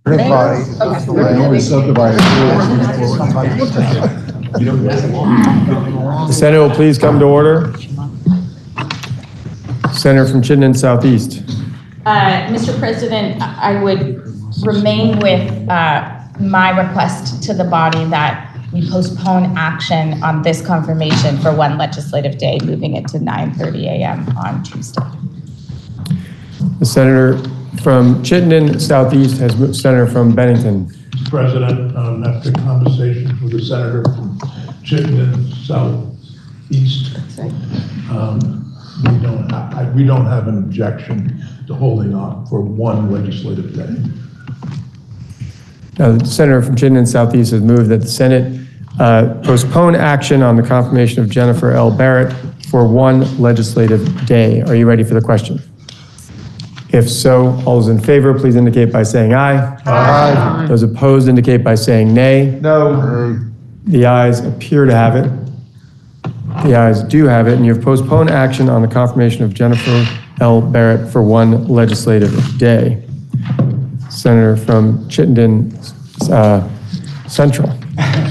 The Senate will please come to order. Senator from Chittenden Southeast. Mr. President, I would remain with my request to the body that we postpone action on this confirmation for one legislative day, moving it to 9:30 a.m. on Tuesday. The senator from Chittenden Southeast has moved. Senator from Bennington. President, after conversations with the senator from Chittenden Southeast, we don't have an objection to holding on for one legislative day. The senator from Chittenden Southeast has moved that the Senate postpone action on the confirmation of Jennifer L. Barrett for one legislative day. Are you ready for the question? If so, all those in favor, please indicate by saying aye. Aye. Those opposed indicate by saying nay. No. The ayes appear to have it. The ayes do have it, and you have postponed action on the confirmation of Jennifer L. Barrett for one legislative day. Senator from Chittenden Central.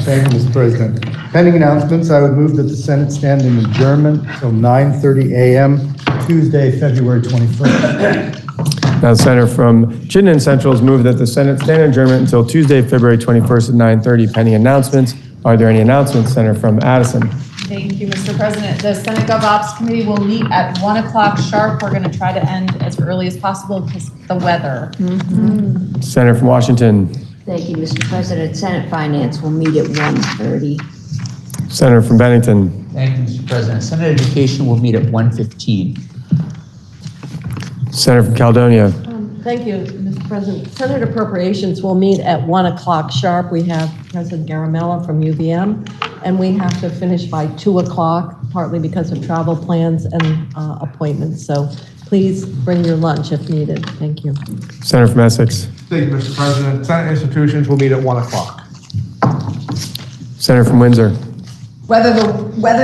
Thank you, Mr. President. Pending announcements, I would move that the Senate stand in adjournment until 9:30 a.m. Tuesday, February 21st. Now, the senator from Chittenden Central has moved that the Senate stand in adjournment until Tuesday, February 21st at 9:30, pending announcements. Are there any announcements? Senator from Addison. Thank you, Mr. President. The Senate Gov Ops Committee will meet at 1 o'clock sharp. We're going to try to end as early as possible because of the weather. Senator from Washington. Thank you, Mr. President. Senate Finance will meet at 1:30. Senator from Bennington. Thank you, Mr. President. Senate Education will meet at 1:15. Senator from Caledonia. Thank you, Mr. President. Senate Appropriations will meet at 1 o'clock sharp. We have President Garamella from UVM, and we have to finish by 2 o'clock, partly because of travel plans and appointments. So please bring your lunch if needed. Thank you. Senator from Essex. Thank you, Mr. President. Senate Institutions will meet at 1 o'clock. Senator from Windsor. Whether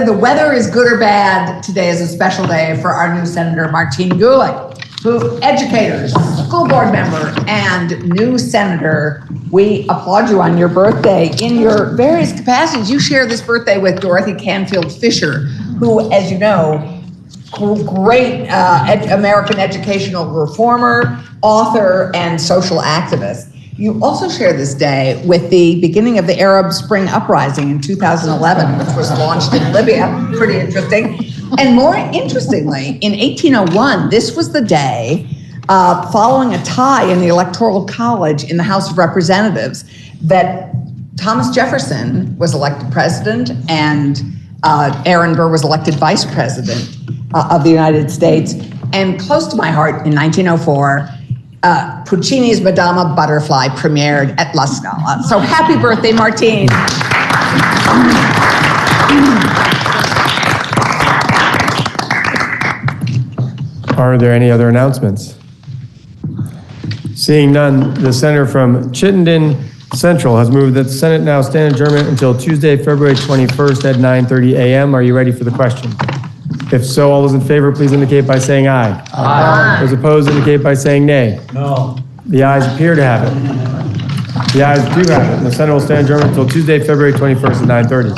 the weather is good or bad, today is a special day for our new Senator Martine Goulet, who educators, school board member, and new senator. We applaud you on your birthday. In your various capacities, you share this birthday with Dorothy Canfield Fisher, who, as you know, great American educational reformer, author, and social activist. You also share this day with the beginning of the Arab Spring Uprising in 2011, which was launched in Libya. Pretty interesting. And more interestingly, in 1801, this was the day, following a tie in the Electoral College in the House of Representatives, that Thomas Jefferson was elected president and Aaron Burr was elected vice president of the United States. And close to my heart, in 1904, Puccini's Madama Butterfly premiered at La Scala. So happy birthday, Martine. Are there any other announcements? Seeing none, the senator from Chittenden Central has moved that the Senate now stand adjournment until Tuesday, February 21st at 9:30 a.m. Are you ready for the question? If so, all those in favor, please indicate by saying aye. Aye. Those opposed indicate by saying nay. No. The ayes appear to have it. The ayes do have it. The Senate will stand adjourned until Tuesday, February 21st at 9:30.